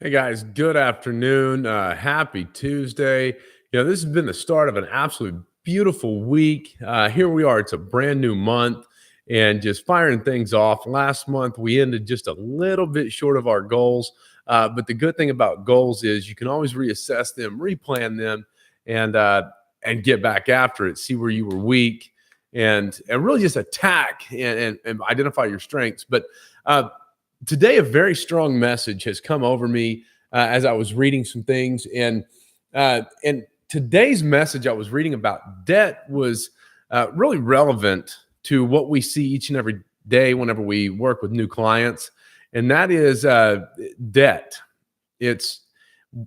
Hey guys, good afternoon. Happy Tuesday. This has been the start of an absolute beautiful week. Here we are. It's a brand new month and just firing things off. Last month, we ended just a little bit short of our goals. But the good thing about goals is you can always reassess them, replan them, and and get back after it, see where you were weak, and really just attack and identify your strengths. But uh, today a very strong message has come over me as I was reading some things, and today's message I was reading about debt was really relevant to what we see each and every day whenever we work with new clients, and that is debt. It's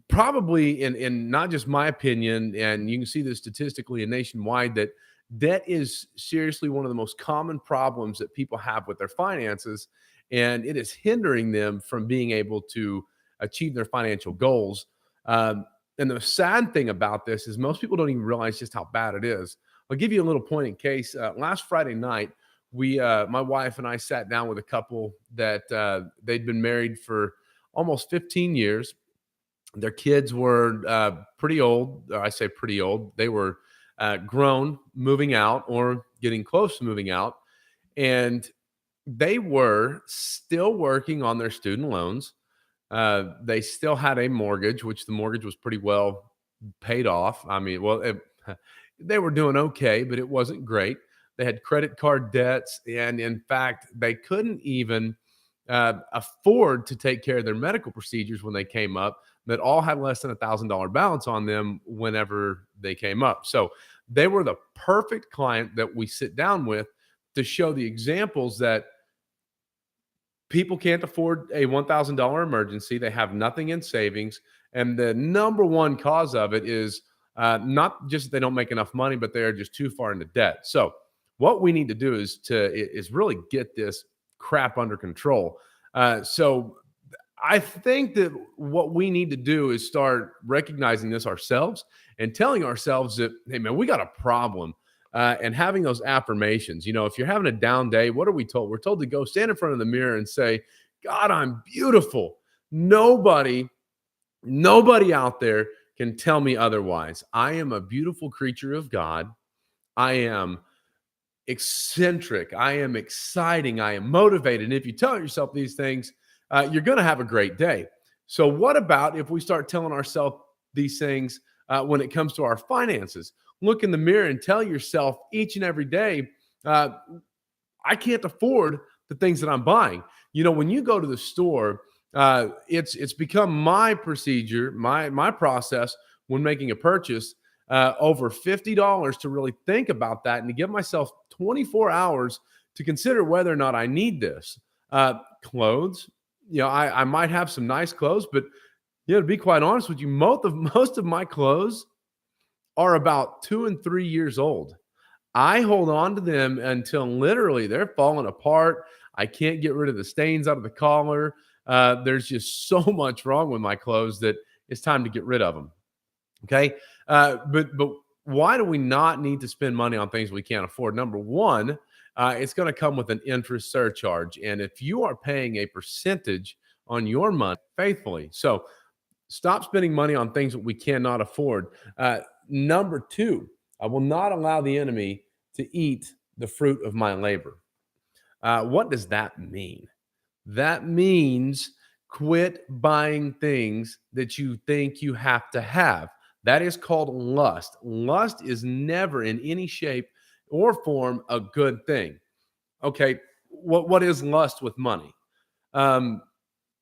probably in not just my opinion, and you can see this statistically and nationwide, that debt is seriously one of the most common problems that people have with their finances, and it is hindering them from being able to achieve their financial goals. And the sad thing about this is most people don't even realize just how bad it is. I'll give you a little point in case. Last Friday night, my wife and I sat down with a couple that they'd been married for almost 15 years. Their kids were pretty old. I say pretty old. They were grown, moving out or getting close to moving out. And they were still working on their student loans. They still had a mortgage, which the mortgage was pretty well paid off. I mean, they were doing okay, but it wasn't great. They had credit card debts, and in fact, they couldn't even afford to take care of their medical procedures when they came up. That all had less than $1,000 balance on them whenever they came up. So they were the perfect client that we sit down with to show the examples that people can't afford a $1,000 emergency. They have nothing in savings. And the number one cause of it is not just that they don't make enough money, but they are just too far into debt. So what we need to do is really get this crap under control. So I think that what we need to do is start recognizing this ourselves and telling ourselves that, hey, man, we got a problem. And having those affirmations. If you're having a down day, what are we told? We're told to go stand in front of the mirror and say, God, I'm beautiful. Nobody out there can tell me otherwise. I am a beautiful creature of God. I am eccentric. I am exciting. I am motivated. And if you tell yourself these things, you're going to have a great day. So what about if we start telling ourselves these things when it comes to our finances? Look in the mirror and tell yourself each and every day, I can't afford the things that I'm buying. When you go to the store, it's become my procedure, my process when making a purchase over $50 to really think about that and to give myself 24 hours to consider whether or not I need this. Clothes, I might have some nice clothes, but to be quite honest with you, most of my clothes are about 2 and 3 years old. I hold on to them until literally they're falling apart. I can't get rid of the stains out of the collar. There's just so much wrong with my clothes that it's time to get rid of them. Okay, but why do we not need to spend money on things we can't afford? Number one, it's going to come with an interest surcharge, and if you are paying a percentage on your money faithfully, so stop spending money on things that we cannot afford. Number two, I will not allow the enemy to eat the fruit of my labor. What does that mean? That means quit buying things that you think you have to have. That is called lust. Lust is never in any shape or form a good thing. Okay, what is lust with money? Um,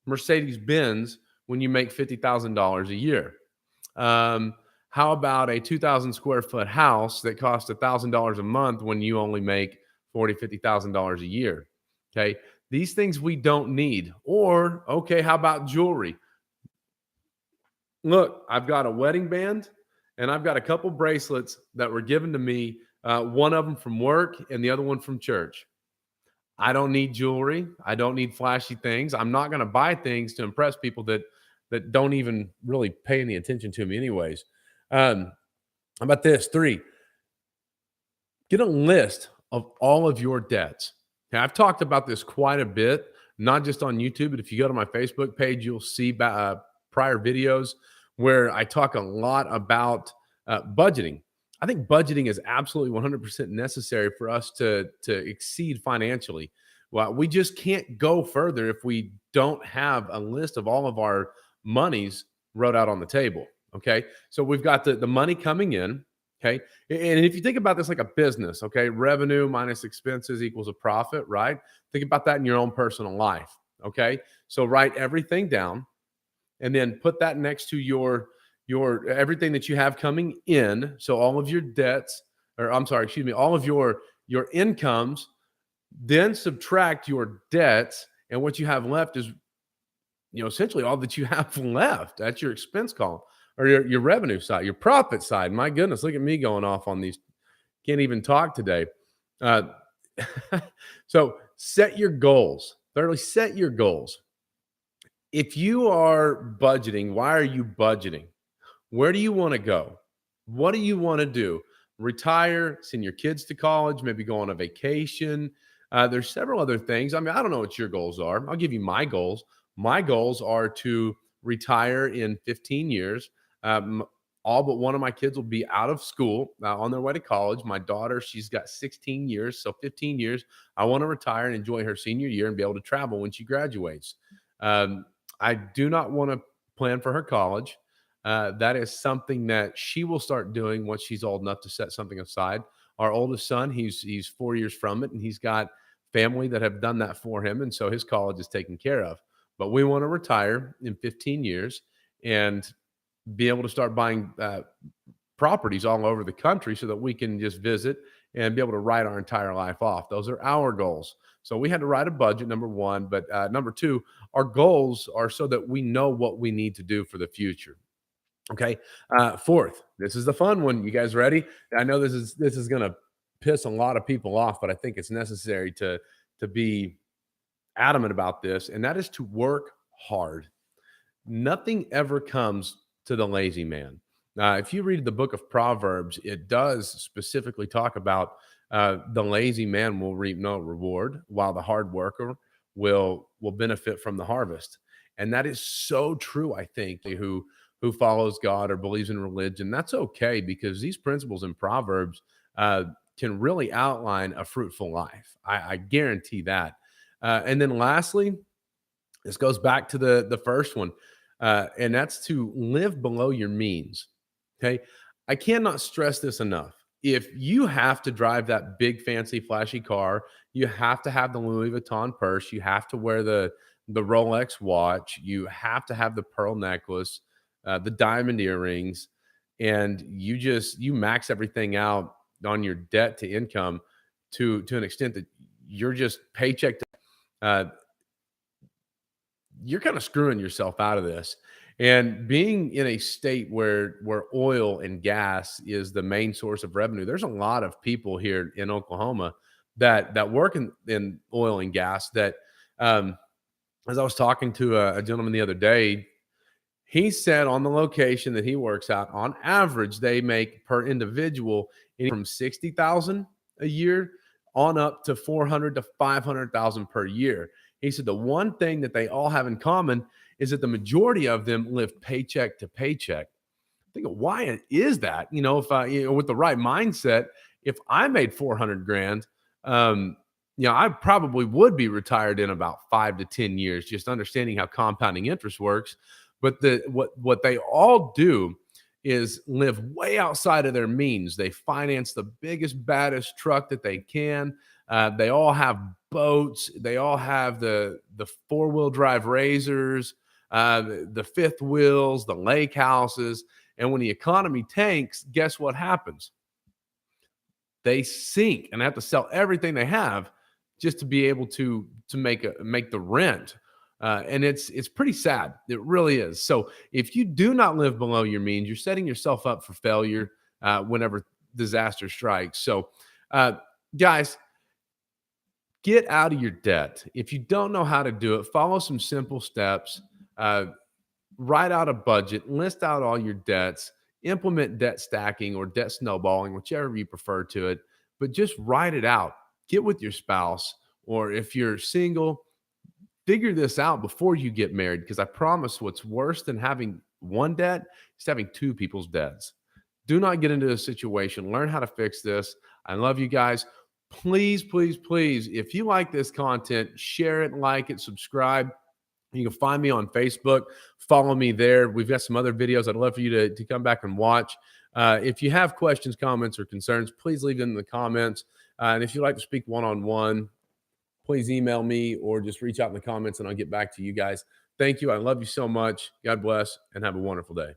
Mercedes Benz when you make $50,000 a year. How about a 2,000 square foot house that costs $1,000 a month when you only make $50,000 a year? Okay, these things we don't need. Or okay, how about jewelry? Look, I've got a wedding band and I've got a couple bracelets that were given to me. One of them from work and the other one from church. I don't need jewelry. I don't need flashy things. I'm not going to buy things to impress people that don't even really pay any attention to me anyways. How about this? 3, get a list of all of your debts. Okay, I've talked about this quite a bit, not just on YouTube, but if you go to my Facebook page, you'll see prior videos where I talk a lot about budgeting. I think budgeting is absolutely 100% necessary for us to exceed financially. Well, we just can't go further if we don't have a list of all of our monies wrote out on the table. Okay, so we've got the money coming in. Okay, and if you think about this like a business, okay, revenue minus expenses equals a profit, right? Think about that in your own personal life. Okay, so write everything down and then put that next to your everything that you have coming in. So all of your debts, or I'm sorry, excuse me, all of your incomes, then subtract your debts, and what you have left is essentially all that you have left. That's your expense column or your revenue side, your profit side. My goodness, look at me going off on these. Can't even talk today. Uh, so set your goals. Thirdly, set your goals. If you are budgeting, why are you budgeting? Where do you want to go? What do you want to do? Retire, send your kids to college, maybe go on a vacation. There's several other things. I mean, I don't know what your goals are. I'll give you my goals. My goals are to retire in 15 years. Um, all but one of my kids will be out of school on their way to college. My daughter, she's got 16 years, so 15 years. I want to retire and enjoy her senior year and be able to travel when she graduates. Um, I do not want to plan for her college. That is something that she will start doing once she's old enough to set something aside. Our oldest son, he's 4 years from it, and he's got family that have done that for him, and so his college is taken care of. But we want to retire in 15 years and be able to start buying properties all over the country so that we can just visit and be able to write our entire life off. Those are our goals. So we had to write a budget, number one. But number two, our goals are so that we know what we need to do for the future. Okay. Fourth, this is the fun one. You guys ready? I know this is gonna piss a lot of people off, but I think it's necessary to be adamant about this, and that is to work hard. Nothing ever comes to the lazy man. If you read the book of Proverbs, it does specifically talk about the lazy man will reap no reward, while the hard worker will benefit from the harvest. And that is so true. I think who follows God or believes in religion, that's okay because these principles in Proverbs can really outline a fruitful life. I guarantee that. And then lastly, this goes back to the first one, and that's to live below your means. Okay, I cannot stress this enough. If you have to drive that big, fancy, flashy car, you have to have the Louis Vuitton purse, you have to wear the Rolex watch, you have to have the pearl necklace, the diamond earrings, and you max everything out on your debt to income to an extent that you're just paycheck to uh, you're kind of screwing yourself out of this. And being in a state where oil and gas is the main source of revenue, there's a lot of people here in Oklahoma that work in oil and gas. That as I was talking to a gentleman the other day, he said on the location that he works out, on average, they make per individual from 60,000 a year on up to 400 to 500,000 per year. He said the one thing that they all have in common is that the majority of them live paycheck to paycheck. Think of why is that? If I, with the right mindset, if I made 400 grand, um, I probably would be retired in about 5 to 10 years, just understanding how compounding interest works. But what they all do is live way outside of their means. They finance the biggest, baddest truck that they can. They all have boats. They all have the 4-wheel drive razors, the fifth wheels, the lake houses. And when the economy tanks, guess what happens? They sink and have to sell everything they have just to be able to make the rent. And it's pretty sad. It really is. So if you do not live below your means, you're setting yourself up for failure whenever disaster strikes. So, guys, get out of your debt. If you don't know how to do it, follow some simple steps. Write out a budget, list out all your debts, implement debt stacking or debt snowballing, whichever you prefer to it, but just write it out. Get with your spouse, or if you're single, figure this out before you get married, because I promise what's worse than having one debt is having two people's debts. Do not get into this situation. Learn how to fix this. I love you guys. Please, please, please, if you like this content, share it, like it, subscribe. You can find me on Facebook. Follow me there. We've got some other videos I'd love for you to come back and watch. If you have questions, comments, or concerns, please leave them in the comments. And if you'd like to speak one-on-one, please email me or just reach out in the comments and I'll get back to you guys. Thank you. I love you so much. God bless and have a wonderful day.